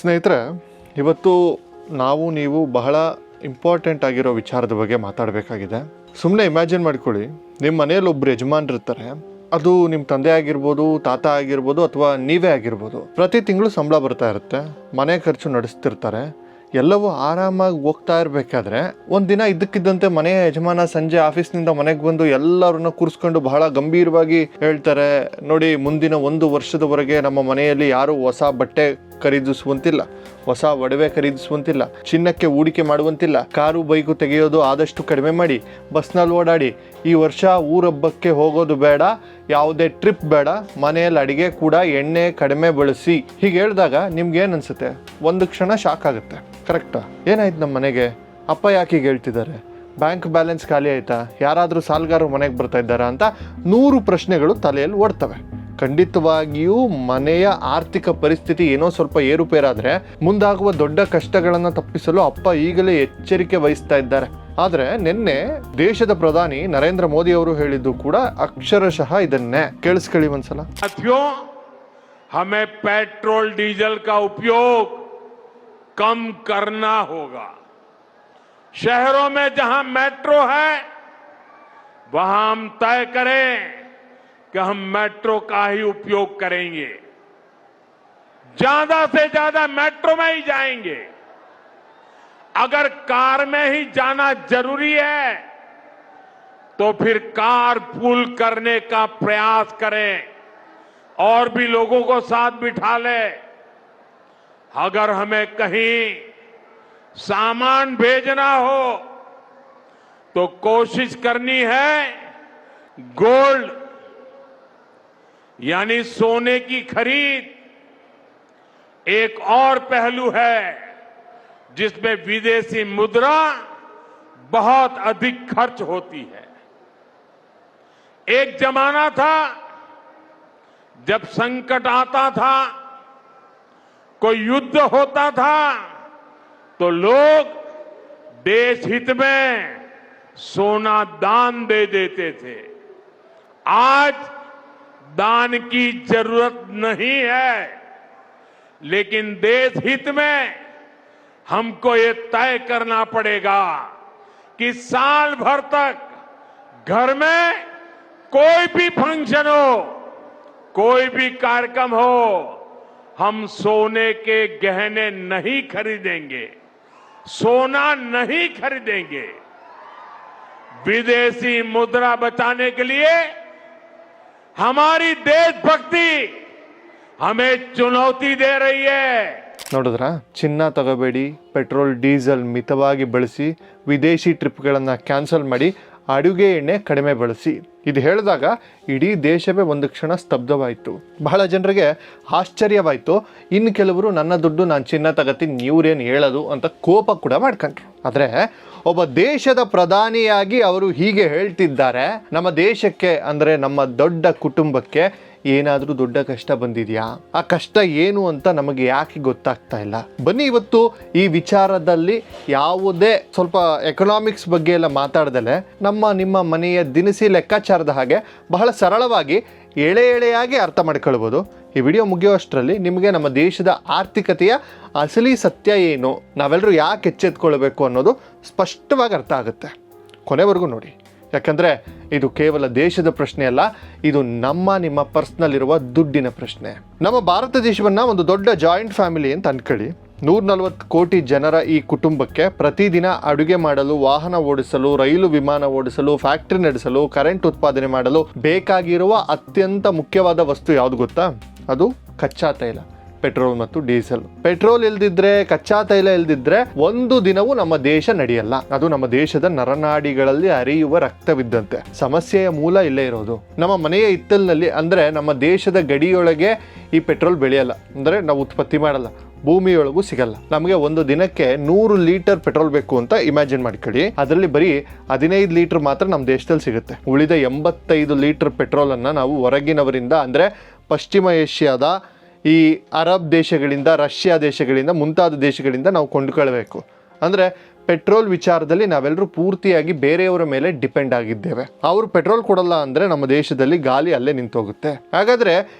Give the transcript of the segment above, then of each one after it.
ಸ್ನೇಹಿತರೆ, ಇವತ್ತು ನೀವು ಬಹಳ ಇಂಪಾರ್ಟೆಂಟ್ ಆಗಿರೋ ವಿಚಾರದ ಬಗ್ಗೆ ಮಾತಾಡಬೇಕಾಗಿದೆ. ಸುಮ್ಮನೆ ಇಮ್ಯಾಜಿನ್ ಮಾಡ್ಕೊಳ್ಳಿ, ನಿಮ್ಮ ಮನೆಯಲ್ಲಿ ಒಬ್ಬರು ಯಜಮಾನರಿರ್ತಾರೆ. ಅದು ನಿಮ್ಮ ತಂದೆ ಆಗಿರ್ಬೋದು, ತಾತ ಆಗಿರ್ಬೋದು, ಅಥವಾ ನೀವೇ ಆಗಿರ್ಬೋದು. ಪ್ರತಿ ತಿಂಗಳು ಸಂಬಳ ಬರ್ತಾ ಇರುತ್ತೆ, ಮನೆ ಖರ್ಚು ನಡೆಸ್ತಿರ್ತಾರೆ, ಎಲ್ಲವೂ ಆರಾಮಾಗಿ ಹೋಗ್ತಾ ಇರಬೇಕಾದ್ರೆ ಒಂದಿನ ಇದ್ದಕ್ಕಿದ್ದಂತೆ ಮನೆಯ ಯಜಮಾನ ಸಂಜೆ ಆಫೀಸ್ನಿಂದ ಮನೆಗೆ ಬಂದು ಎಲ್ಲರನ್ನ ಕೂರಿಸ್ಕೊಂಡು ಬಹಳ ಗಂಭೀರವಾಗಿ ಹೇಳ್ತಾರೆ, ನೋಡಿ, ಮುಂದಿನ 1 ವರ್ಷದವರೆಗೆ ನಮ್ಮ ಮನೆಯಲ್ಲಿ ಯಾರೂ ಹೊಸ ಬಟ್ಟೆ ಖರೀದಿಸುವಂತಿಲ್ಲ, ಹೊಸ ಒಡವೆ ಖರೀದಿಸುವಂತಿಲ್ಲ, ಚಿನ್ನಕ್ಕೆ ಹೂಡಿಕೆ ಮಾಡುವಂತಿಲ್ಲ, ಕಾರು ಬೈಕು ತೆಗೆಯೋದು ಆದಷ್ಟು ಕಡಿಮೆ ಮಾಡಿ, ಬಸ್ನಲ್ಲಿ ಓಡಾಡಿ, ಈ ವರ್ಷ ಊರಬ್ಬಕ್ಕೆ ಹೋಗೋದು ಬೇಡ, ಯಾವುದೇ ಟ್ರಿಪ್ ಬೇಡ, ಮನೆಯಲ್ಲಿ ಅಡಿಗೆ ಕೂಡ ಎಣ್ಣೆ ಕಡಿಮೆ ಬಳಸಿ. ಹೀಗೆ ಹೇಳಿದಾಗ ನಿಮ್ಗೆ ಏನು ಅನಿಸುತ್ತೆ? ಒಂದು ಕ್ಷಣ ಶಾಕ್ ಆಗುತ್ತೆ. ಕರೆಕ್ಟಾ? ಏನಾಯ್ತು ನಮ್ಮ ಮನೆಗೆ? ಅಪ್ಪ ಯಾಕೆ ಹೀಗೆ ಹೇಳ್ತಿದ್ದಾರೆ? ಬ್ಯಾಂಕ್ ಬ್ಯಾಲೆನ್ಸ್ ಖಾಲಿ ಆಯಿತಾ? ಯಾರಾದರೂ ಸಾಲಗಾರರು ಮನೆಗೆ ಬರ್ತಾ ಇದ್ದಾರಾ ಅಂತ 100 ಪ್ರಶ್ನೆಗಳು ತಲೆಯಲ್ಲಿ ಓಡ್ತವೆ. ಖಂಡಿತವಾಗಿಯೂ ಮನೆಯ ಆರ್ಥಿಕ ಪರಿಸ್ಥಿತಿ ಏನೋ ಸ್ವಲ್ಪ ಏರುಪೇರಾದರೆ ಮುಂದಾಗುವ ದೊಡ್ಡ ಕಷ್ಟಗಳನ್ನು ತಪ್ಪಿಸಲು ಅಪ್ಪ ಈಗಲೇ ಎಚ್ಚರಿಕೆ ವಹಿಸ್ತಾ ಇದ್ದಾರೆ. ಆದರೆ ನಿನ್ನೆ ದೇಶದ ಪ್ರಧಾನಿ ನರೇಂದ್ರ ಮೋದಿ ಅವರು ಹೇಳಿದ್ದು ಕೂಡ ಅಕ್ಷರಶಃ ಇದನ್ನೇ. ಕೇಳಿಸ್ಕೊಳ್ಳಿ ಒಂದ್ಸಲ. हमें पेट्रोल डीजल का उपयोग कम करना होगा. शहरों में जहां मेट्रो है वहां हम तय करें कि हम मेट्रो का ही उपयोग करेंगे, ज्यादा से ज्यादा मेट्रो में ही जाएंगे. अगर कार में ही जाना जरूरी है तो फिर कार पूल करने का प्रयास करें और भी लोगों को साथ बिठा ले. अगर हमें कहीं सामान भेजना हो तो कोशिश करनी है गोल्ड यानी सोने की खरीद एक और पहलू है जिसमें विदेशी मुद्रा बहुत अधिक खर्च होती है. एक जमाना था जब संकट आता था, कोई युद्ध होता था तो लोग देश हित में सोना दान दे देते थे. आज दान की जरूरत नहीं है, लेकिन देश हित में हमको ये तय करना पड़ेगा कि साल भर तक घर में कोई भी फंक्शन हो, कोई भी कार्यक्रम हो, हम सोने के गहने नहीं खरीदेंगे, सोना नहीं खरीदेंगे. विदेशी मुद्रा बचाने के लिए हमारी देशभक्ति हमें चुनौती दे रही है. ನೋಡಿದ್ರ? ಚಿನ್ನ ತಗೋಬೇಡಿ, ಪೆಟ್ರೋಲ್ ಡೀಸೆಲ್ ಮಿತವಾಗಿ ಬಳಸಿ, ವಿದೇಶಿ ಟ್ರಿಪ್ಗಳನ್ನು ಕ್ಯಾನ್ಸಲ್ ಮಾಡಿ, ಅಡುಗೆ ಎಣ್ಣೆ ಕಡಿಮೆ ಬಳಸಿ. ಇದು ಹೇಳಿದಾಗ ಇಡೀ ದೇಶವೇ ಒಂದು ಕ್ಷಣ ಸ್ತಬ್ಧವಾಯಿತು. ಬಹಳ ಜನರಿಗೆ ಆಶ್ಚರ್ಯವಾಯಿತು. ಇನ್ನು ಕೆಲವರು ನನ್ನ ದುಡ್ಡು ನಾನು ಚಿನ್ನ ತಗತ್ತೀನಿ, ನೀವ್ರೇನು ಹೇಳೋದು ಅಂತ ಕೋಪ ಕೂಡ ಮಾಡ್ಕೊಂಡ್ರು. ಆದರೆ ಒಬ್ಬ ದೇಶದ ಪ್ರಧಾನಿಯಾಗಿ ಅವರು ಹೀಗೆ ಹೇಳ್ತಿದ್ದಾರೆ, ನಮ್ಮ ದೇಶಕ್ಕೆ ಅಂದರೆ ನಮ್ಮ ದೊಡ್ಡ ಕುಟುಂಬಕ್ಕೆ ಏನಾದರೂ ದೊಡ್ಡ ಕಷ್ಟ ಬಂದಿದೆಯಾ? ಆ ಕಷ್ಟ ಏನು ಅಂತ ನಮಗೆ ಯಾಕೆ ಗೊತ್ತಾಗ್ತಾ ಇಲ್ಲ? ಬನ್ನಿ ಇವತ್ತು ಈ ವಿಚಾರದಲ್ಲಿ ಯಾವುದೇ ಸ್ವಲ್ಪ ಎಕನಾಮಿಕ್ಸ್ ಬಗ್ಗೆ ಎಲ್ಲ ಮಾತಾಡ್ದಲೆ ನಿಮ್ಮ ಮನೆಯ ದಿನಸಿ ಲೆಕ್ಕಾಚಾರದ ಹಾಗೆ ಬಹಳ ಸರಳವಾಗಿ ಎಳೆಯಾಗಿ ಅರ್ಥ ಮಾಡ್ಕೊಳ್ಬೋದು. ಈ ವಿಡಿಯೋ ಮುಗಿಯುವಷ್ಟರಲ್ಲಿ ನಿಮಗೆ ನಮ್ಮ ದೇಶದ ಆರ್ಥಿಕತೆಯ ಅಸಲಿ ಸತ್ಯ ಏನು, ನಾವೆಲ್ಲರೂ ಯಾಕೆ ಎಚ್ಚೆತ್ಕೊಳ್ಬೇಕು ಅನ್ನೋದು ಸ್ಪಷ್ಟವಾಗಿ ಅರ್ಥ ಆಗುತ್ತೆ. ಕೊನೆವರೆಗೂ ನೋಡಿ, ಯಾಕಂದರೆ ಇದು ಕೇವಲ ದೇಶದ ಪ್ರಶ್ನೆ ಅಲ್ಲ, ಇದು ನಿಮ್ಮ ಪರ್ಸ್ನಲ್ ಇರುವ ದುಡ್ಡಿನ ಪ್ರಶ್ನೆ. ನಮ್ಮ ಭಾರತ ದೇಶವನ್ನು ಒಂದು ದೊಡ್ಡ ಜಾಯಿಂಟ್ ಫ್ಯಾಮಿಲಿ ಅಂತ ಅನ್ಕೊಳ್ಳಿ. 140 ಕೋಟಿ ಜನರ ಈ ಕುಟುಂಬಕ್ಕೆ ಪ್ರತಿದಿನ ಅಡುಗೆ ಮಾಡಲು, ವಾಹನ ಓಡಿಸಲು, ರೈಲು ವಿಮಾನ ಓಡಿಸಲು, ಫ್ಯಾಕ್ಟರಿ ನಡೆಸಲು, ಕರೆಂಟ್ ಉತ್ಪಾದನೆ ಮಾಡಲು ಬೇಕಾಗಿರುವ ಅತ್ಯಂತ ಮುಖ್ಯವಾದ ವಸ್ತು ಯಾವುದು ಗೊತ್ತಾ? ಅದು ಕಚ್ಚಾ ತೈಲ, ಪೆಟ್ರೋಲ್ ಮತ್ತು ಡೀಸೆಲ್. ಪೆಟ್ರೋಲ್ ಇಲ್ದಿದ್ರೆ, ಕಚ್ಚಾ ತೈಲ ಇಲ್ದಿದ್ರೆ ಒಂದು ದಿನವೂ ನಮ್ಮ ದೇಶ ನಡೆಯಲ್ಲ. ಅದು ನಮ್ಮ ದೇಶದ ನರನಾಡಿಗಳಲ್ಲಿ ಹರಿಯುವ ರಕ್ತವಿದ್ದಂತೆ. ಸಮಸ್ಯೆಯ ಮೂಲ ಇಲ್ಲೇ ಇರೋದು. ನಮ್ಮ ಮನೆಯ ಹಿತ್ತಲಿನಲ್ಲಿ, ಅಂದರೆ ನಮ್ಮ ದೇಶದ ಗಡಿಯೊಳಗೆ ಈ ಪೆಟ್ರೋಲ್ ಬೆಳೆಯಲ್ಲ, ಅಂದರೆ ನಾವು ಉತ್ಪತ್ತಿ ಮಾಡಲ್ಲ, ಭೂಮಿಯೊಳಗೂ ಸಿಗಲ್ಲ. ನಮಗೆ ಒಂದು ದಿನಕ್ಕೆ 100 ಲೀಟರ್ ಪೆಟ್ರೋಲ್ ಬೇಕು ಅಂತ ಇಮ್ಯಾಜಿನ್ ಮಾಡ್ಕೊಳ್ಳಿ. ಅದರಲ್ಲಿ ಬರೀ 15 ಲೀಟರ್ ಮಾತ್ರ ನಮ್ಮ ದೇಶದಲ್ಲಿ ಸಿಗುತ್ತೆ. ಉಳಿದ 85 ಲೀಟರ್ ಪೆಟ್ರೋಲನ್ನು ನಾವು ಹೊರಗಿನವರಿಂದ, ಅಂದರೆ ಪಶ್ಚಿಮ ಏಷ್ಯಾದ ಈ ಅರಬ್ ದೇಶಗಳಿಂದ, ರಷ್ಯಾ ದೇಶಗಳಿಂದ, ಮುಂತಾದ ದೇಶಗಳಿಂದ ನಾವು ಕೊಂಡುಕೊಳ್ಬೇಕು. ಅಂದರೆ ಪೆಟ್ರೋಲ್ ವಿಚಾರದಲ್ಲಿ ನಾವೆಲ್ಲರೂ ಪೂರ್ತಿಯಾಗಿ ಬೇರೆಯವರ ಮೇಲೆ ಡಿಪೆಂಡ್ ಆಗಿದ್ದೇವೆ. ಅವರು ಪೆಟ್ರೋಲ್ ಕೊಡಲ್ಲ ಅಂದರೆ ನಮ್ಮ ದೇಶದಲ್ಲಿ ಗಾಲಿ ಅಲ್ಲೇ ನಿಂತೋಗುತ್ತೆ. ಹಾಗಾದರೆ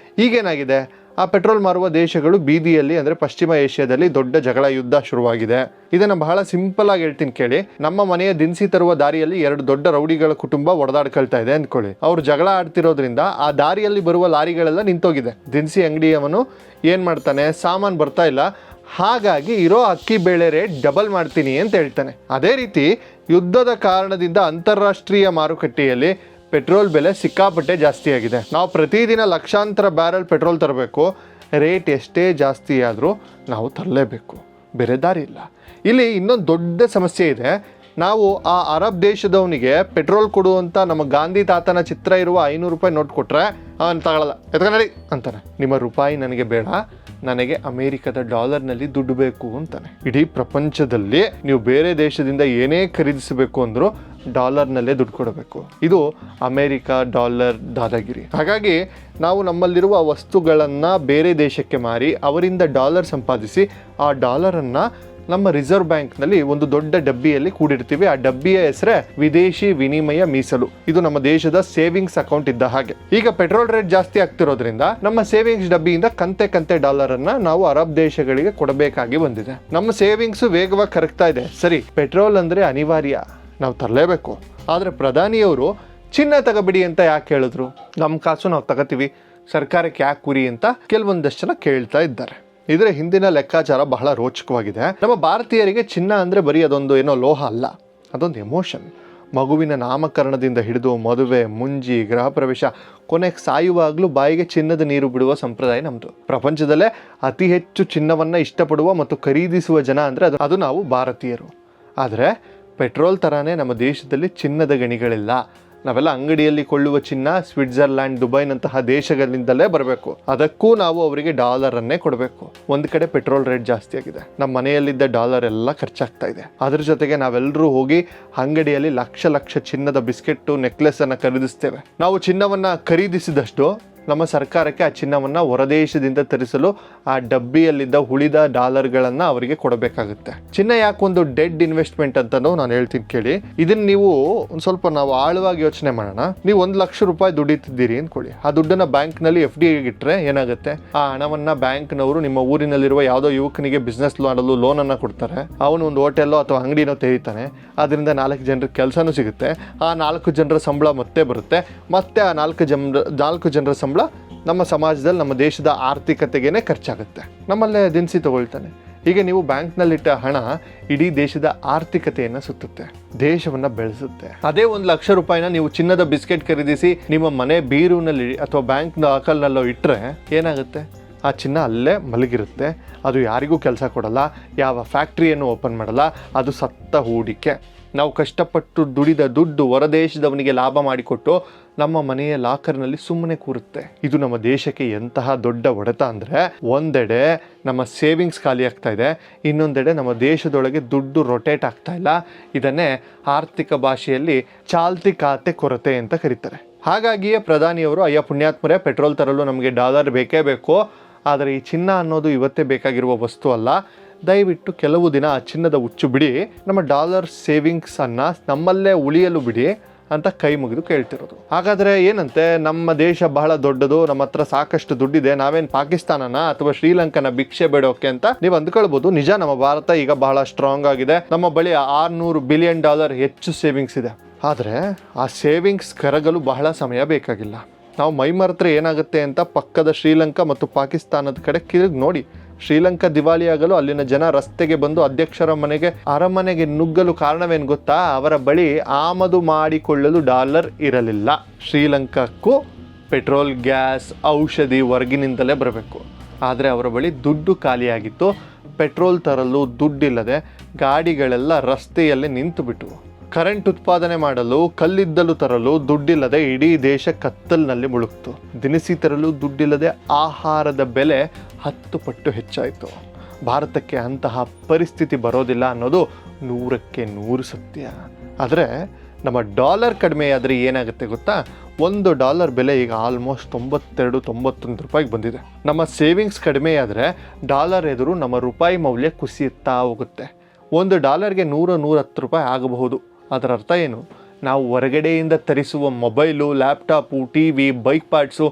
ಈಗೇನಾಗಿದೆ? ಆ ಪೆಟ್ರೋಲ್ ಮಾರುವ ದೇಶಗಳು ಬೀದಿಯಲ್ಲಿ ಅಂದರೆ ಪಶ್ಚಿಮ ಏಷ್ಯಾದಲ್ಲಿ ದೊಡ್ಡ ಜಗಳ ಯುದ್ಧ ಶುರುವಾಗಿದೆ. ಇದನ್ನು ಬಹಳ ಸಿಂಪಲ್ ಆಗಿ ಹೇಳ್ತೀನಿ ಕೇಳಿ. ನಮ್ಮ ಮನೆಯ ದಿನಸಿ ತರುವ ದಾರಿಯಲ್ಲಿ 2 ದೊಡ್ಡ ರೌಡಿಗಳ ಕುಟುಂಬ ಒಡೆದಾಡ್ಕೊಳ್ತಾ ಇದೆ ಅಂದ್ಕೊಳ್ಳಿ. ಅವ್ರು ಜಗಳ ಆಡ್ತಿರೋದ್ರಿಂದ ಆ ದಾರಿಯಲ್ಲಿ ಬರುವ ಲಾರಿಗಳೆಲ್ಲ ನಿಂತೋಗಿದೆ. ದಿನಸಿ ಅಂಗಡಿಯವನು ಏನು ಮಾಡ್ತಾನೆ, ಸಾಮಾನು ಬರ್ತಾ ಇಲ್ಲ, ಹಾಗಾಗಿ ಇರೋ ಅಕ್ಕಿ ಬೇಳೆ ರೇಟ್ ಡಬಲ್ ಮಾಡ್ತೀನಿ ಅಂತ ಹೇಳ್ತಾನೆ. ಅದೇ ರೀತಿ ಯುದ್ಧದ ಕಾರಣದಿಂದ ಅಂತಾರಾಷ್ಟ್ರೀಯ ಮಾರುಕಟ್ಟೆಯಲ್ಲಿ ಪೆಟ್ರೋಲ್ ಬೆಲೆ ಸಿಕ್ಕಾಪಟ್ಟೆ ಜಾಸ್ತಿ ಆಗಿದೆ. ನಾವು ಪ್ರತಿದಿನ ಲಕ್ಷಾಂತರ ಬ್ಯಾರಲ್ ಪೆಟ್ರೋಲ್ ತರಬೇಕು. ರೇಟ್ ಎಷ್ಟೇ ಜಾಸ್ತಿ ಆದರೂ ನಾವು ತರಲೇಬೇಕು, ಬೇರೆ ದಾರಿ ಇಲ್ಲ. ಇಲ್ಲಿ ಇನ್ನೊಂದು ದೊಡ್ಡ ಸಮಸ್ಯೆ ಇದೆ. ನಾವು ಆ ಅರಬ್ ದೇಶದವನಿಗೆ ಪೆಟ್ರೋಲ್ ಕೊಡುವಂಥ ನಮ್ಮ ಗಾಂಧಿ ತಾತನ ಚಿತ್ರ ಇರುವ 500 ರೂಪಾಯಿ ನೋಟ್ ಕೊಟ್ಟರೆ ಅವನು ತಗೊಳ್ಳಲ್ಲ, ಎತ್ಕೊಂಡಿ ಅಂತಾನೆ. ನಿಮ್ಮ ರೂಪಾಯಿ ನನಗೆ ಬೇಡ, ನನಗೆ ಅಮೇರಿಕದ ಡಾಲರ್ನಲ್ಲಿ ದುಡ್ಡು ಬೇಕು ಅಂತಾನೆ. ಇಡೀ ಪ್ರಪಂಚದಲ್ಲಿ ನೀವು ಬೇರೆ ದೇಶದಿಂದ ಏನೇ ಖರೀದಿಸಬೇಕು ಅಂದರೂ ಡಾಲರ್ನಲ್ಲೇ ದುಡ್ಡು ಕೊಡಬೇಕು. ಇದು ಅಮೇರಿಕ ಡಾಲರ್ ದಾದಾಗಿರಿ. ಹಾಗಾಗಿ ನಾವು ನಮ್ಮಲ್ಲಿರುವ ವಸ್ತುಗಳನ್ನು ಬೇರೆ ದೇಶಕ್ಕೆ ಮಾರಿ ಅವರಿಂದ ಡಾಲರ್ ಸಂಪಾದಿಸಿ ಆ ಡಾಲರನ್ನು ನಮ್ಮ ರಿಸರ್ವ್ ಬ್ಯಾಂಕ್ನಲ್ಲಿ ಒಂದು ದೊಡ್ಡ ಡಬ್ಬಿಯಲ್ಲಿ ಕೂಡಿಡ್ತೀವಿ. ಆ ಡಬ್ಬಿಯ ಹೆಸರೇ ವಿದೇಶಿ ವಿನಿಮಯ ಮೀಸಲು. ಇದು ನಮ್ಮ ದೇಶದ ಸೇವಿಂಗ್ಸ್ ಅಕೌಂಟ್ ಇದ್ದ ಹಾಗೆ. ಈಗ ಪೆಟ್ರೋಲ್ ರೇಟ್ ಜಾಸ್ತಿ ಆಗ್ತಿರೋದ್ರಿಂದ ನಮ್ಮ ಸೇವಿಂಗ್ಸ್ ಡಬ್ಬಿಯಿಂದ ಕಂತೆ ಡಾಲರ್ ಅನ್ನ ನಾವು ಅರಬ್ ದೇಶಗಳಿಗೆ ಕೊಡಬೇಕಾಗಿ ಬಂದಿದೆ. ನಮ್ಮ ಸೇವಿಂಗ್ಸ್ ವೇಗವಾಗಿ ಕರಗ್ತಾ ಇದೆ. ಸರಿ, ಪೆಟ್ರೋಲ್ ಅಂದ್ರೆ ಅನಿವಾರ್ಯ, ನಾವು ತರಲೇಬೇಕು. ಆದರೆ ಪ್ರಧಾನಿಯವರು ಚಿನ್ನ ತಗೋಬಿಡಿ ಅಂತ ಯಾಕೆ ಹೇಳಿದ್ರು? ನಮ್ಮ ಕಾಸು ನಾವು ತಗೋತೀವಿ, ಸರ್ಕಾರಕ್ಕೆ ಯಾಕೆ ಕುರಿ ಅಂತ ಕೆಲವೊಂದಷ್ಟು ಜನ ಕೇಳ್ತಾ ಇದ್ದಾರೆ. ಇದರ ಹಿಂದಿನ ಲೆಕ್ಕಾಚಾರ ಬಹಳ ರೋಚಕವಾಗಿದೆ. ನಮ್ಮ ಭಾರತೀಯರಿಗೆ ಚಿನ್ನ ಅಂದರೆ ಬರೀ ಅದೊಂದು ಏನೋ ಲೋಹ ಅಲ್ಲ, ಅದೊಂದು ಎಮೋಷನ್. ಮಗುವಿನ ನಾಮಕರಣದಿಂದ ಹಿಡಿದು ಮದುವೆ, ಮುಂಜಿ, ಗೃಹ ಪ್ರವೇಶ, ಕೊನೆಗೆ ಸಾಯುವಾಗಲೂ ಬಾಯಿಗೆ ಚಿನ್ನದ ನೀರು ಬಿಡುವ ಸಂಪ್ರದಾಯ ನಮ್ಮದು. ಪ್ರಪಂಚದಲ್ಲೇ ಅತಿ ಹೆಚ್ಚು ಚಿನ್ನವನ್ನು ಇಷ್ಟಪಡುವ ಮತ್ತು ಖರೀದಿಸುವ ಜನ ಅಂದರೆ ಅದು ನಾವು ಭಾರತೀಯರು. ಆದರೆ ಪೆಟ್ರೋಲ್ ಥರನೇ ನಮ್ಮ ದೇಶದಲ್ಲಿ ಚಿನ್ನದ ಗಣಿಗಳಿಲ್ಲ. ನಾವೆಲ್ಲ ಅಂಗಡಿಯಲ್ಲಿ ಕೊಳ್ಳುವ ಚಿನ್ನ ಸ್ವಿಟ್ಜರ್ಲ್ಯಾಂಡ್, ದುಬೈನಂತಹ ದೇಶಗಳಿಂದಲೇ ಬರಬೇಕು. ಅದಕ್ಕೂ ನಾವು ಅವರಿಗೆ ಡಾಲರನ್ನೇ ಕೊಡಬೇಕು. ಒಂದು ಕಡೆ ಪೆಟ್ರೋಲ್ ರೇಟ್ ಜಾಸ್ತಿ ಆಗಿದೆ, ನಮ್ಮ ಮನೆಯಲ್ಲಿದ್ದ ಡಾಲರ್ ಎಲ್ಲ ಖರ್ಚಾಗ್ತಾ ಇದೆ. ಅದ್ರ ಜೊತೆಗೆ ನಾವೆಲ್ಲರೂ ಹೋಗಿ ಅಂಗಡಿಯಲ್ಲಿ ಲಕ್ಷ ಚಿನ್ನದ ಬಿಸ್ಕೆಟ್ಟು, ನೆಕ್ಲೆಸ್ ಅನ್ನು ಖರೀದಿಸ್ತೇವೆ. ನಾವು ಚಿನ್ನವನ್ನು ಖರೀದಿಸಿದಷ್ಟು ನಮ್ಮ ಸರ್ಕಾರಕ್ಕೆ ಆ ಚಿನ್ನವನ್ನು ಹೊರದೇಶದಿಂದ ತರಿಸಲು ಆ ಡಬ್ಬಿಯಲ್ಲಿದ್ದ ಉಳಿದ ಡಾಲರ್ಗಳನ್ನು ಅವರಿಗೆ ಕೊಡಬೇಕಾಗುತ್ತೆ. ಚಿನ್ನ ಯಾಕೆ ಒಂದು ಡೆಡ್ ಇನ್ವೆಸ್ಟ್ಮೆಂಟ್ ಅಂತಲೂ ನಾನು ಹೇಳ್ತೀನಿ ಕೇಳಿ. ಇದನ್ನು ನೀವು ಒಂದು ಸ್ವಲ್ಪ ನಾವು ಆಳವಾಗಿ ಯೋಚನೆ ಮಾಡೋಣ. ನೀವು 1 ಲಕ್ಷ ರೂಪಾಯಿ ದುಡಿತಿದ್ದೀರಿ ಅಂದ್ಕೊಳ್ಳಿ. ಆ ದುಡ್ಡನ್ನು ಬ್ಯಾಂಕ್ನಲ್ಲಿ FD ಇಟ್ಟರೆ ಏನಾಗುತ್ತೆ? ಆ ಹಣವನ್ನು ಬ್ಯಾಂಕ್ನವರು ನಿಮ್ಮ ಊರಿನಲ್ಲಿರುವ ಯಾವುದೋ ಯುವಕನಿಗೆ ಬಿಸ್ನೆಸ್ ಮಾಡಲು ಲೋನನ್ನು ಕೊಡ್ತಾರೆ. ಅವನು ಒಂದು ಹೋಟೆಲ್ಲೋ ಅಥವಾ ಅಂಗಡಿನೋ ತೆರೀತಾನೆ. ಅದರಿಂದ 4 ಜನರ ಕೆಲಸನೂ ಸಿಗುತ್ತೆ. ಆ 4 ಜನರ ಸಂಬಳ ಮತ್ತೆ ಬರುತ್ತೆ. ಮತ್ತೆ ಆ 4 ಜನರ ಸಂಬಳ ನಮ್ಮ ಸಮಾಜದಲ್ಲಿ, ನಮ್ಮ ದೇಶದ ಆರ್ಥಿಕತೆಗೇನೆ ಖರ್ಚಾಗುತ್ತೆ. ನಮ್ಮಲ್ಲೇ ದಿನಸಿ ತಗೊಳ್ತಾನೆ. ಹೀಗೆ ನೀವು ಬ್ಯಾಂಕ್ನಲ್ಲಿಟ್ಟ ಹಣ ಇಡೀ ದೇಶದ ಆರ್ಥಿಕತೆಯನ್ನು ಸುತ್ತುತ್ತೆ, ದೇಶವನ್ನು ಬೆಳೆಸುತ್ತೆ. ಅದೇ 1 ಲಕ್ಷ ರೂಪಾಯಿನ ನೀವು ಚಿನ್ನದ ಬಿಸ್ಕೆಟ್ ಖರೀದಿಸಿ ನಿಮ್ಮ ಮನೆ ಬೀರೂನಲ್ಲಿ ಅಥವಾ ಬ್ಯಾಂಕ್ನ ಅಕಲ್ನಲ್ಲೋ ಇಟ್ಟರೆ ಏನಾಗುತ್ತೆ? ಆ ಚಿನ್ನ ಅಲ್ಲೇ ಮಲಗಿರುತ್ತೆ. ಅದು ಯಾರಿಗೂ ಕೆಲಸ ಕೊಡಲ್ಲ, ಯಾವ ಫ್ಯಾಕ್ಟ್ರಿಯನ್ನು ಓಪನ್ ಮಾಡಲ್ಲ. ಅದು ಸತ್ತ ಹೂಡಿಕೆ. ನಾವು ಕಷ್ಟಪಟ್ಟು ದುಡಿದ ದುಡ್ಡು ಹೊರದೇಶದವನಿಗೆ ಲಾಭ ಮಾಡಿಕೊಟ್ಟು ನಮ್ಮ ಮನೆಯ ಲಾಕರ್ನಲ್ಲಿ ಸುಮ್ಮನೆ ಕೂರುತ್ತೆ. ಇದು ನಮ್ಮ ದೇಶಕ್ಕೆ ಎಂತಹ ದೊಡ್ಡ ಹೊಡೆತ ಅಂದರೆ, ಒಂದೆಡೆ ನಮ್ಮ ಸೇವಿಂಗ್ಸ್ ಖಾಲಿ ಆಗ್ತಾ ಇದೆ, ಇನ್ನೊಂದೆಡೆ ನಮ್ಮ ದೇಶದೊಳಗೆ ದುಡ್ಡು ರೊಟೇಟ್ ಆಗ್ತಾ ಇಲ್ಲ. ಇದನ್ನೇ ಆರ್ಥಿಕ ಭಾಷೆಯಲ್ಲಿ ಚಾಲ್ತಿ ಖಾತೆ ಕೊರತೆ ಅಂತ ಕರೀತಾರೆ. ಹಾಗಾಗಿಯೇ ಪ್ರಧಾನಿಯವರು, ಅಯ್ಯ ಪುಣ್ಯಾತ್ಮರೇ, ಪೆಟ್ರೋಲ್ ತರಲು ನಮಗೆ ಡಾಲರ್ ಬೇಕೇ ಬೇಕು, ಆದರೆ ಈ ಚಿನ್ನ ಅನ್ನೋದು ಇವತ್ತೇ ಬೇಕಾಗಿರುವ ವಸ್ತು ಅಲ್ಲ. ದಯವಿಟ್ಟು ಕೆಲವು ದಿನ ಆ ಚಿನ್ನದ ಹುಚ್ಚು ಬಿಡಿ, ನಮ್ಮ ಡಾಲರ್ ಸೇವಿಂಗ್ಸನ್ನು ನಮ್ಮಲ್ಲೇ ಉಳಿಯಲು ಬಿಡಿ ಅಂತ ಕೈ ಮುಗಿದು ಕೇಳ್ತಿರೋದು. ಹಾಗಾದರೆ ಏನಂತೆ, ನಮ್ಮ ದೇಶ ಬಹಳ ದೊಡ್ಡದು, ನಮ್ಮ ಹತ್ರ ಸಾಕಷ್ಟು ದುಡ್ಡಿದೆ, ನಾವೇನು ಪಾಕಿಸ್ತಾನನ ಅಥವಾ ಶ್ರೀಲಂಕಾನ ಭಿಕ್ಷೆ ಬೇಡೋಕೆ ಅಂತ ನೀವು ಅಂದ್ಕೊಳ್ಬೋದು. ನಿಜ, ನಮ್ಮ ಭಾರತ ಈಗ ಬಹಳ ಸ್ಟ್ರಾಂಗ್ ಆಗಿದೆ. ನಮ್ಮ ಬಳಿ $600 ಬಿಲಿಯನ್ ಹೆಚ್ಚು ಸೇವಿಂಗ್ಸ್ ಇದೆ. ಆದರೆ ಆ ಸೇವಿಂಗ್ಸ್ ಕರಗಲು ಬಹಳ ಸಮಯ ಬೇಕಾಗಿಲ್ಲ. ನಾವು ಮೈಮರೆತರೆ ಏನಾಗುತ್ತೆ ಅಂತ ಪಕ್ಕದ ಶ್ರೀಲಂಕಾ ಮತ್ತು ಪಾಕಿಸ್ತಾನದ ಕಡೆ ತಿರುಗಿ ನೋಡಿ. ಶ್ರೀಲಂಕಾ ದಿವಾಳಿಯಾಗಲು ಅಲ್ಲಿನ ಜನ ರಸ್ತೆಗೆ ಬಂದು ಅಧ್ಯಕ್ಷರ ಅರಮನೆಗೆ ನುಗ್ಗಲು ಕಾರಣವೇನು ಗೊತ್ತಾ? ಅವರ ಬಳಿ ಆಮದು ಮಾಡಿಕೊಳ್ಳಲು ಡಾಲರ್ ಇರಲಿಲ್ಲ. ಶ್ರೀಲಂಕಾಕ್ಕೂ ಪೆಟ್ರೋಲ್, ಗ್ಯಾಸ್, ಔಷಧಿ ಹೊರಗಿನಿಂದಲೇ ಬರಬೇಕು. ಆದರೆ ಅವರ ಬಳಿ ದುಡ್ಡು ಖಾಲಿಯಾಗಿತ್ತು. ಪೆಟ್ರೋಲ್ ತರಲು ದುಡ್ಡಿಲ್ಲದೆ ಗಾಡಿಗಳೆಲ್ಲ ರಸ್ತೆಯಲ್ಲೇ ನಿಂತು ಬಿಟ್ಟವು. ಕರೆಂಟ್ ಉತ್ಪಾದನೆ ಮಾಡಲು, ಕಲ್ಲಿದ್ದಲು ತರಲು ದುಡ್ಡಿಲ್ಲದೆ ಇಡೀ ದೇಶ ಕತ್ತಲಿನಲ್ಲಿ ಮುಳುಗ್ತು. ದಿನಸಿ ತರಲು ದುಡ್ಡಿಲ್ಲದೆ ಆಹಾರದ ಬೆಲೆ 10 ಪಟ್ಟು ಹೆಚ್ಚಾಯಿತು. ಭಾರತಕ್ಕೆ ಅಂತಹ ಪರಿಸ್ಥಿತಿ ಬರೋದಿಲ್ಲ ಅನ್ನೋದು 100ಕ್ಕೆ 100 ಸತ್ಯ. ಆದರೆ ನಮ್ಮ ಡಾಲರ್ ಕಡಿಮೆ ಆದರೆ ಏನಾಗುತ್ತೆ ಗೊತ್ತಾ? $1 ಬೆಲೆ ಈಗ ಆಲ್ಮೋಸ್ಟ್ 92-91 ರೂಪಾಯಿಗೆ ಬಂದಿದೆ. ನಮ್ಮ ಸೇವಿಂಗ್ಸ್ ಕಡಿಮೆ ಆದರೆ ಡಾಲರ್ ಎದುರು ನಮ್ಮ ರೂಪಾಯಿ ಮೌಲ್ಯ ಕುಸಿಯುತ್ತಾ ಹೋಗುತ್ತೆ. $1ಗೆ 100-110 ರೂಪಾಯಿ ಆಗಬಹುದು. ಅದರ ಅರ್ಥ ಏನು? ನಾವು ಹೊರಗಡೆಯಿಂದ ತರಿಸುವ mobile, laptop, TV, bike parts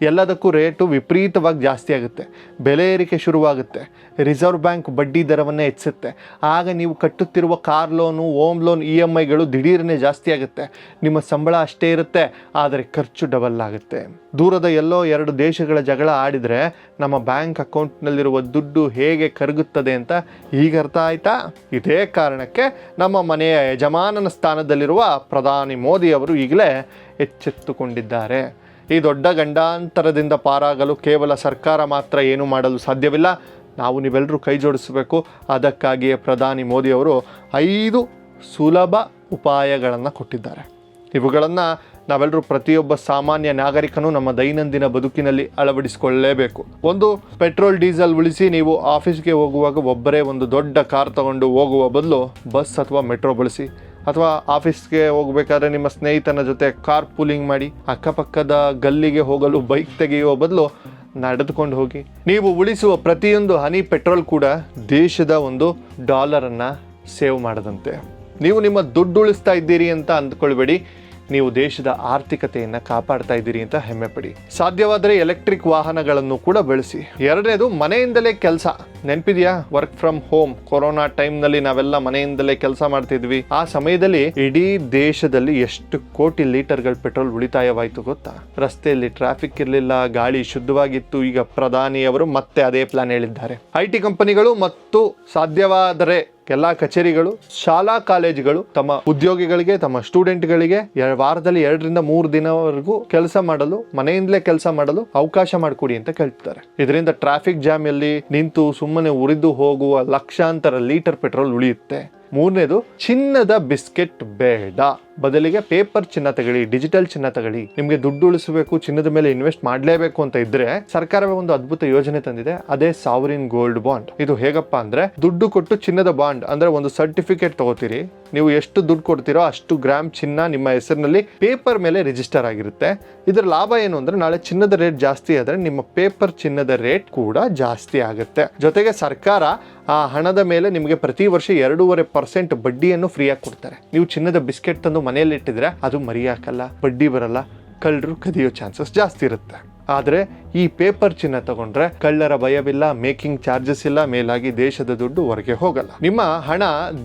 ಎಲ್ಲದಕ್ಕೂ ರೇಟು ವಿಪರೀತವಾಗಿ ಜಾಸ್ತಿ ಆಗುತ್ತೆ, ಬೆಲೆ ಏರಿಕೆ ಶುರುವಾಗುತ್ತೆ, ರಿಸರ್ವ್ ಬ್ಯಾಂಕ್ ಬಡ್ಡಿ ದರವನ್ನೇ ಹೆಚ್ಚಿಸುತ್ತೆ. ಆಗ ನೀವು ಕಟ್ಟುತ್ತಿರುವ ಕಾರ್ ಲೋನು, ಹೋಮ್ ಲೋನ್ EMIಗಳು ದಿಢೀರನೇ ಜಾಸ್ತಿ ಆಗುತ್ತೆ. ನಿಮ್ಮ ಸಂಬಳ ಅಷ್ಟೇ ಇರುತ್ತೆ, ಆದರೆ ಖರ್ಚು ಡಬಲ್ ಆಗುತ್ತೆ. ದೂರದ ಎಲ್ಲೋ 2 ದೇಶಗಳ ಜಗಳ ಆಡಿದರೆ ನಮ್ಮ ಬ್ಯಾಂಕ್ ಅಕೌಂಟ್ನಲ್ಲಿರುವ ದುಡ್ಡು ಹೇಗೆ ಕರಗುತ್ತದೆ ಅಂತ ಈಗ ಅರ್ಥ ಆಯ್ತಾ? ಇದೇ ಕಾರಣಕ್ಕೆ ನಮ್ಮ ಮನೆಯ ಯಜಮಾನನ ಸ್ಥಾನದಲ್ಲಿರುವ ಪ್ರಧಾನಿ ಮೋದಿ ಅವರು ಈಗಲೇ ಎಚ್ಚೆತ್ತುಕೊಂಡಿದ್ದಾರೆ. ಈ ದೊಡ್ಡ ಗಂಡಾಂತರದಿಂದ ಪಾರಾಗಲು ಕೇವಲ ಸರ್ಕಾರ ಮಾತ್ರ ಏನೂ ಮಾಡಲು ಸಾಧ್ಯವಿಲ್ಲ, ನಾವು ನೀವೆಲ್ಲರೂ ಕೈ ಜೋಡಿಸಬೇಕು. ಅದಕ್ಕಾಗಿಯೇ ಪ್ರಧಾನಿ ಮೋದಿ ಅವರು 5 ಸುಲಭ ಉಪಾಯಗಳನ್ನು ಕೊಟ್ಟಿದ್ದಾರೆ. ಇವುಗಳನ್ನು ನಾವೆಲ್ಲರೂ ಪ್ರತಿಯೊಬ್ಬ ಸಾಮಾನ್ಯ ನಾಗರಿಕನು ನಮ್ಮ ದೈನಂದಿನ ಬದುಕಿನಲ್ಲಿ ಅಳವಡಿಸಿಕೊಳ್ಳಲೇಬೇಕು. 1, ಪೆಟ್ರೋಲ್ ಡೀಸೆಲ್ ಉಳಿಸಿ. ನೀವು ಆಫೀಸ್ಗೆ ಹೋಗುವಾಗ ಒಬ್ಬರೇ ಒಂದು ದೊಡ್ಡ ಕಾರ್ ತಗೊಂಡು ಹೋಗುವ ಬದಲು ಬಸ್ ಅಥವಾ ಮೆಟ್ರೋ ಬಳಸಿ. ಅಥವಾ ಆಫೀಸ್ಗೆ ಹೋಗಬೇಕಾದ್ರೆ ನಿಮ್ಮ ಸ್ನೇಹಿತನ ಜೊತೆ ಕಾರ್ ಪೂಲಿಂಗ್ ಮಾಡಿ. ಅಕ್ಕಪಕ್ಕದ ಗಲ್ಲಿಗೆ ಹೋಗಲು ಬೈಕ್ ತೆಗೆಯುವ ಬದಲು ನಡೆದುಕೊಂಡು ಹೋಗಿ. ನೀವು ಉಳಿಸುವ ಪ್ರತಿಯೊಂದು ಹನಿ ಪೆಟ್ರೋಲ್ ಕೂಡ ದೇಶದ $1 ಸೇವ್ ಮಾಡದಂತೆ. ನೀವು ನಿಮ್ಮ ದುಡ್ಡು ಉಳಿಸ್ತಾ ಇದ್ದೀರಿ ಅಂತ ಅಂದ್ಕೊಳ್ಬೇಡಿ, ನೀವು ದೇಶದ ಆರ್ಥಿಕತೆಯನ್ನು ಕಾಪಾಡ್ತಾ ಇದ್ದೀರಿ ಅಂತ ಹೆಮ್ಮೆ ಪಡಿ. ಸಾಧ್ಯವಾದರೆ ಎಲೆಕ್ಟ್ರಿಕ್ ವಾಹನಗಳನ್ನು ಕೂಡ ಬಳಸಿ. 2ನೇದು, ಮನೆಯಿಂದಲೇ ಕೆಲಸ. ನೆನಪಿದೆಯಾ, ವರ್ಕ್ ಫ್ರಮ್ ಹೋಮ್. ಕೊರೋನಾ ಟೈಮ್ನಲ್ಲಿ ನಾವೆಲ್ಲ ಮನೆಯಿಂದಲೇ ಕೆಲಸ ಮಾಡ್ತಿದ್ವಿ. ಆ ಸಮಯದಲ್ಲಿ ಇಡೀ ದೇಶದಲ್ಲಿ ಎಷ್ಟು ಕೋಟಿ ಲೀಟರ್ಗಳ ಪೆಟ್ರೋಲ್ ಉಳಿತಾಯವಾಯಿತು ಗೊತ್ತಾ? ರಸ್ತೆಯಲ್ಲಿ ಟ್ರಾಫಿಕ್ ಇರಲಿಲ್ಲ, ಗಾಳಿ ಶುದ್ಧವಾಗಿತ್ತು. ಈಗ ಪ್ರಧಾನಿಯವರು ಮತ್ತೆ ಅದೇ ಪ್ಲಾನ್ ಹೇಳಿದ್ದಾರೆ. IT ಕಂಪನಿಗಳು ಮತ್ತು ಸಾಧ್ಯವಾದರೆ ಎಲ್ಲ ಕಚೇರಿಗಳು, ಶಾಲಾ ಕಾಲೇಜುಗಳು ತಮ್ಮ ಉದ್ಯೋಗಿಗಳಿಗೆ, ತಮ್ಮ ಸ್ಟೂಡೆಂಟ್ಗಳಿಗೆ ವಾರದಲ್ಲಿ 2 ರಿಂದ 3 ದಿನವರೆಗೂ ಕೆಲಸ ಮಾಡಲು, ಮನೆಯಿಂದಲೇ ಕೆಲಸ ಮಾಡಲು ಅವಕಾಶ ಮಾಡಿಕೊಡಿ ಅಂತ ಕೇಳ್ತಾರೆ. ಇದರಿಂದ ಟ್ರಾಫಿಕ್ ಜಾಮ್ ಅಲ್ಲಿ ನಿಂತು ಸುಮ್ಮನೆ ಉರಿದು ಹೋಗುವ ಲಕ್ಷಾಂತರ ಲೀಟರ್ ಪೆಟ್ರೋಲ್ ಉಳಿಯುತ್ತೆ. 3ನೇದು, ಚಿನ್ನದ ಬಿಸ್ಕೆಟ್ ಬೇಡ, ಬದಲಿಗೆ ಪೇಪರ್ ಚಿನ್ನ ತಗೊಳ್ಳಿ, ಡಿಜಿಟಲ್ ಚಿನ್ನ ತಗೊಳ್ಳಿ. ನಿಮಗೆ ದುಡ್ಡು ಉಳಿಸಬೇಕು, ಚಿನ್ನದ ಮೇಲೆ ಇನ್ವೆಸ್ಟ್ ಮಾಡಲೇಬೇಕು ಅಂತ ಇದ್ರೆ ಸರ್ಕಾರವೇ ಒಂದು ಅದ್ಭುತ ಯೋಜನೆ ತಂದಿದೆ. ಅದೇ ಸಾವರಿನ್ ಗೋಲ್ಡ್ ಬಾಂಡ್. ಇದು ಹೇಗಪ್ಪ ಅಂದ್ರೆ, ದುಡ್ಡು ಕೊಟ್ಟು ಚಿನ್ನದ ಬಾಂಡ್ ಅಂದ್ರೆ ಒಂದು ಸರ್ಟಿಫಿಕೇಟ್ ತಗೋತೀರಿ. ನೀವು ಎಷ್ಟು ದುಡ್ಡು ಕೊಡ್ತೀರೋ ಅಷ್ಟು ಗ್ರಾಮ್ ಚಿನ್ನ ನಿಮ್ಮ ಹೆಸರಿನಲ್ಲಿ ಪೇಪರ್ ಮೇಲೆ ರಿಜಿಸ್ಟರ್ ಆಗಿರುತ್ತೆ. ಇದರ ಲಾಭ ಏನು ಅಂದ್ರೆ, ನಾಳೆ ಚಿನ್ನದ ರೇಟ್ ಜಾಸ್ತಿ ಆದ್ರೆ ನಿಮ್ಮ ಪೇಪರ್ ಚಿನ್ನದ ರೇಟ್ ಕೂಡ ಜಾಸ್ತಿ ಆಗುತ್ತೆ. ಜೊತೆಗೆ ಸರ್ಕಾರ ಆ ಹಣದ ಮೇಲೆ ನಿಮಗೆ ಪ್ರತಿ ವರ್ಷ 2.5% ಬಡ್ಡಿಯನ್ನು ಫ್ರೀಯಾಗಿ ಕೊಡ್ತಾರೆ. ನೀವು ಚಿನ್ನದ ಬಿಸ್ಕೆಟ್ ತಂದು ಮನೆಯಲ್ಲಿ ಇಟ್ಟಿದ್ರೆ ಅದು ಮರಿಯಾಕಲ್ಲ, ಬಡ್ಡಿ ಬರಲ್ಲ, ಕಳ್ಳರು ಕದಿಯೋ ಚಾನ್ಸಸ್ ಜಾಸ್ತಿ ಇರುತ್ತೆ. ಆದರೆ ಈ ಪೇಪರ್ ಚಿನ್ನ ತಗೊಂಡ್ರೆ ಕಳ್ಳರ ಭಯವಿಲ್ಲ, ಮೇಕಿಂಗ್ ಚಾರ್ಜಸ್ ಇಲ್ಲ, ಮೇಲಾಗಿ ದೇಶದ ದುಡ್ಡು ಹೊರಗೆ ಹೋಗಲ್ಲ. ನಿಮ್ಮ ಹಣ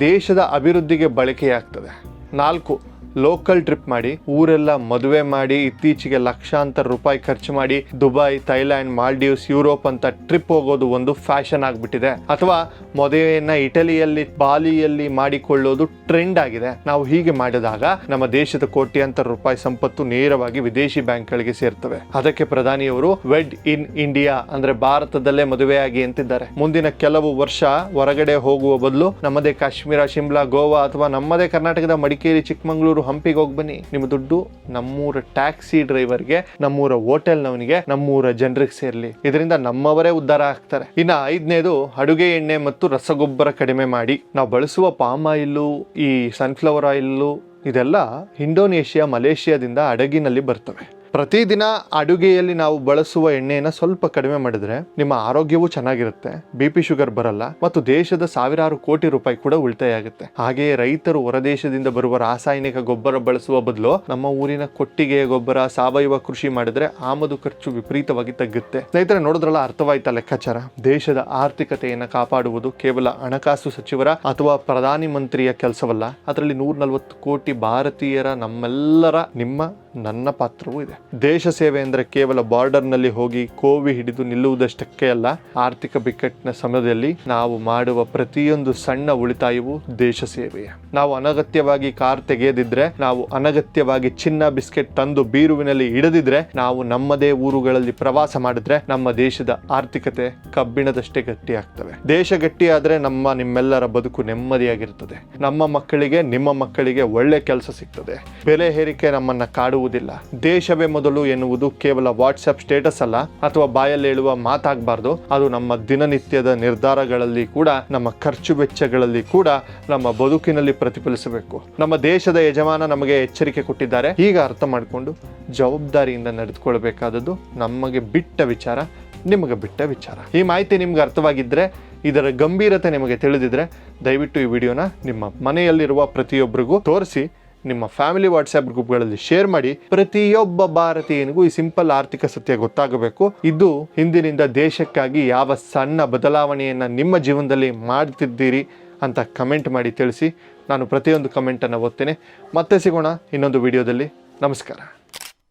ದೇಶದ ಅಭಿವೃದ್ಧಿಗೆ ಬಳಕೆಯಾಗ್ತದೆ. 4, ಲೋಕಲ್ ಟ್ರಿಪ್ ಮಾಡಿ. ಊರೆಲ್ಲ ಮದುವೆ ಮಾಡಿ ಇತ್ತೀಚೆಗೆ ಲಕ್ಷಾಂತರ ರೂಪಾಯಿ ಖರ್ಚು ಮಾಡಿ ದುಬೈ, ಥೈಲ್ಯಾಂಡ್, ಮಾಲ್ಡೀವ್ಸ್, ಯುರೋಪ್ ಅಂತ ಟ್ರಿಪ್ ಹೋಗೋದು ಒಂದು ಫ್ಯಾಷನ್ ಆಗ್ಬಿಟ್ಟಿದೆ. ಅಥವಾ ಮದುವೆಯನ್ನ ಇಟಲಿಯಲ್ಲಿ, ಬಾಲಿಯಲ್ಲಿ ಮಾಡಿಕೊಳ್ಳೋದು ಟ್ರೆಂಡ್ ಆಗಿದೆ. ನಾವು ಹೀಗೆ ಮಾಡಿದಾಗ ನಮ್ಮ ದೇಶದ ಕೋಟ್ಯಾಂತರ ರೂಪಾಯಿ ಸಂಪತ್ತು ನೇರವಾಗಿ ವಿದೇಶಿ ಬ್ಯಾಂಕ್ಗಳಿಗೆ ಸೇರ್ತವೆ. ಅದಕ್ಕೆ ಪ್ರಧಾನಿಯವರು ವೆಡ್ ಇನ್ ಇಂಡಿಯಾ ಅಂದ್ರೆ ಭಾರತದಲ್ಲೇ ಮದುವೆಯಾಗಿ ಅಂತಿದ್ದಾರೆ. ಮುಂದಿನ ಕೆಲವು ವರ್ಷ ಹೊರಗಡೆ ಹೋಗುವ ಬದಲು ನಮ್ಮದೇ ಕಾಶ್ಮೀರ, ಶಿಮ್ಲಾ, ಗೋವಾ ಅಥವಾ ನಮ್ಮದೇ ಕರ್ನಾಟಕದ ಮಡಿಕೇರಿ, ಚಿಕ್ಕಮಗಳೂರು, ಹಂಪಿಗೆ ಹೋಗಿ ಬನ್ನಿ. ನಿಮ್ಮ ದುಡ್ಡು ನಮ್ಮೂರ ಟ್ಯಾಕ್ಸಿ ಡ್ರೈವರ್ಗೆ, ನಮ್ಮೂರ ಹೋಟೆಲ್ನವನಿಗೆ, ನಮ್ಮೂರ ಜನರಿಗೆ ಸೇರ್ಲಿ. ಇದರಿಂದ ನಮ್ಮವರೇ ಉದ್ಧಾರ ಆಗ್ತಾರೆ. ಇನ್ನು 5ನೇದು, ಅಡುಗೆ ಎಣ್ಣೆ ಮತ್ತು ರಸಗೊಬ್ಬರ ಕಡಿಮೆ ಮಾಡಿ. ನಾವು ಬಳಸುವ ಪಾಮ್ ಆಯಿಲ್ಲು, ಈ ಸನ್ಫ್ಲವರ್ ಆಯಿಲ್ಲು ಇದೆಲ್ಲ ಇಂಡೋನೇಷಿಯಾ, ಮಲೇಷಿಯಾದಿಂದ ಹಡಗಿನಲ್ಲಿ ಬರ್ತವೆ. ಪ್ರತಿದಿನ ಅಡುಗೆಯಲ್ಲಿ ನಾವು ಬಳಸುವ ಎಣ್ಣೆಯನ್ನು ಸ್ವಲ್ಪ ಕಡಿಮೆ ಮಾಡಿದ್ರೆ ನಿಮ್ಮ ಆರೋಗ್ಯವೂ ಚೆನ್ನಾಗಿರುತ್ತೆ, BP ಶುಗರ್ ಬರಲ್ಲ ಮತ್ತು ದೇಶದ ಸಾವಿರಾರು ಕೋಟಿ ರೂಪಾಯಿ ಕೂಡ ಉಳಿತಾಯ ಆಗುತ್ತೆ. ಹಾಗೆಯೇ ರೈತರು ಹೊರದೇಶದಿಂದ ಬರುವ ರಾಸಾಯನಿಕ ಗೊಬ್ಬರ ಬಳಸುವ ಬದಲು ನಮ್ಮ ಊರಿನ ಕೊಟ್ಟಿಗೆಯ ಗೊಬ್ಬರ, ಸಾವಯವ ಕೃಷಿ ಮಾಡಿದ್ರೆ ಆಮದು ಖರ್ಚು ವಿಪರೀತವಾಗಿ ತಗ್ಗುತ್ತೆ. ಸ್ನೇಹಿತರೆ, ನೋಡಿದ್ರಲ್ಲ, ಅರ್ಥವಾಯ್ತಾ ಲೆಕ್ಕಾಚಾರ? ದೇಶದ ಆರ್ಥಿಕತೆಯನ್ನು ಕಾಪಾಡುವುದು ಕೇವಲ ಹಣಕಾಸು ಸಚಿವರ ಅಥವಾ ಪ್ರಧಾನಿ ಮಂತ್ರಿಯ ಕೆಲಸವಲ್ಲ. ಅದರಲ್ಲಿ 140 ಕೋಟಿ ಭಾರತೀಯರ, ನಮ್ಮೆಲ್ಲರ, ನಿಮ್ಮ ನನ್ನ ಪಾತ್ರವೂ ಇದೆ. ದೇಶ ಸೇವೆ ಅಂದರೆ ಕೇವಲ ಬಾರ್ಡರ್ನಲ್ಲಿ ಹೋಗಿ ಕೋವಿ ಹಿಡಿದು ನಿಲ್ಲುವುದಷ್ಟಕ್ಕೆ ಅಲ್ಲ. ಆರ್ಥಿಕ ಬಿಕ್ಕಟ್ಟಿನ ಸಮಯದಲ್ಲಿ ನಾವು ಮಾಡುವ ಪ್ರತಿಯೊಂದು ಸಣ್ಣ ಉಳಿತಾಯವೂ ದೇಶ ಸೇವೆಯೇ. ನಾವು ಅನಗತ್ಯವಾಗಿ ಕಾರ್ ತೆಗೆಯದಿದ್ರೆ, ನಾವು ಅನಗತ್ಯವಾಗಿ ಚಿನ್ನ ಬಿಸ್ಕೆಟ್ ತಂದು ಬೀರುವಿನಲ್ಲಿ ಇಡದಿದ್ರೆ, ನಾವು ನಮ್ಮದೇ ಊರುಗಳಲ್ಲಿ ಪ್ರವಾಸ ಮಾಡಿದ್ರೆ ನಮ್ಮ ದೇಶದ ಆರ್ಥಿಕತೆ ಕಬ್ಬಿಣದಷ್ಟೇ ಗಟ್ಟಿ ಆಗ್ತವೆ. ದೇಶ ಗಟ್ಟಿಯಾದ್ರೆ ನಿಮ್ಮೆಲ್ಲರ ಬದುಕು ನೆಮ್ಮದಿಯಾಗಿರ್ತದೆ. ನಮ್ಮ ಮಕ್ಕಳಿಗೆ, ನಿಮ್ಮ ಮಕ್ಕಳಿಗೆ ಒಳ್ಳೆ ಕೆಲಸ ಸಿಗ್ತದೆ. ಬೆಲೆ ಏರಿಕೆ ನಮ್ಮನ್ನ ಕಾಡುವುದಿಲ್ಲ. ದೇಶವೇ ಮೊದಲು ಎನ್ನುವುದು ಕೇವಲ ವಾಟ್ಸ್ಆಪ್ ಸ್ಟೇಟಸ್ ಅಲ್ಲ, ಅಥವಾ ಬಾಯಲ್ಲಿ ಹೇಳುವ ಮಾತಾಗಬಾರ್ದು. ಅದು ನಮ್ಮ ದಿನನಿತ್ಯದ ನಿರ್ಧಾರಗಳಲ್ಲಿ ಕೂಡ, ನಮ್ಮ ಖರ್ಚು ವೆಚ್ಚಗಳಲ್ಲಿ ಕೂಡ, ನಮ್ಮ ಬದುಕಿನಲ್ಲಿ ಪ್ರತಿಫಲಿಸಬೇಕು. ನಮ್ಮ ದೇಶದ ಯಜಮಾನ ನಮಗೆ ಎಚ್ಚರಿಕೆ ಕೊಟ್ಟಿದ್ದಾರೆ. ಈಗ ಅರ್ಥ ಮಾಡಿಕೊಂಡು ಜವಾಬ್ದಾರಿಯಿಂದ ನಡೆದುಕೊಳ್ಬೇಕಾದದ್ದು ನಮಗೆ ಬಿಟ್ಟ ವಿಚಾರ, ನಿಮಗೆ ಬಿಟ್ಟ ವಿಚಾರ. ಈ ಮಾಹಿತಿ ನಿಮ್ಗೆ ಅರ್ಥವಾಗಿದ್ದರೆ, ಇದರ ಗಂಭೀರತೆ ನಿಮಗೆ ತಿಳಿದಿದ್ರೆ, ದಯವಿಟ್ಟು ಈ ವಿಡಿಯೋನ ನಿಮ್ಮ ಮನೆಯಲ್ಲಿರುವ ಪ್ರತಿಯೊಬ್ಬರಿಗೂ ತೋರಿಸಿ ನಿಮ್ಮ ಫ್ಯಾಮಿಲಿ ವಾಟ್ಸ್ಆ್ಯಪ್ ಗ್ರೂಪ್ಗಳಲ್ಲಿ ಶೇರ್ ಮಾಡಿ. ಪ್ರತಿಯೊಬ್ಬ ಭಾರತೀಯನಿಗೂ ಈ ಸಿಂಪಲ್ ಆರ್ಥಿಕ ಸತ್ಯ ಗೊತ್ತಾಗಬೇಕು. ಇದು ಹಿಂದಿನಿಂದ ದೇಶಕ್ಕಾಗಿ ಯಾವ ಸಣ್ಣ ಬದಲಾವಣೆಯನ್ನು ನಿಮ್ಮ ಜೀವನದಲ್ಲಿ ಮಾಡ್ತಿದ್ದೀರಿ ಅಂತ ಕಮೆಂಟ್ ಮಾಡಿ ತಿಳಿಸಿ. ನಾನು ಪ್ರತಿಯೊಂದು ಕಮೆಂಟನ್ನು ಓದ್ತೇನೆ. ಮತ್ತೆ ಸಿಗೋಣ ಇನ್ನೊಂದು ವಿಡಿಯೋದಲ್ಲಿ. ನಮಸ್ಕಾರ.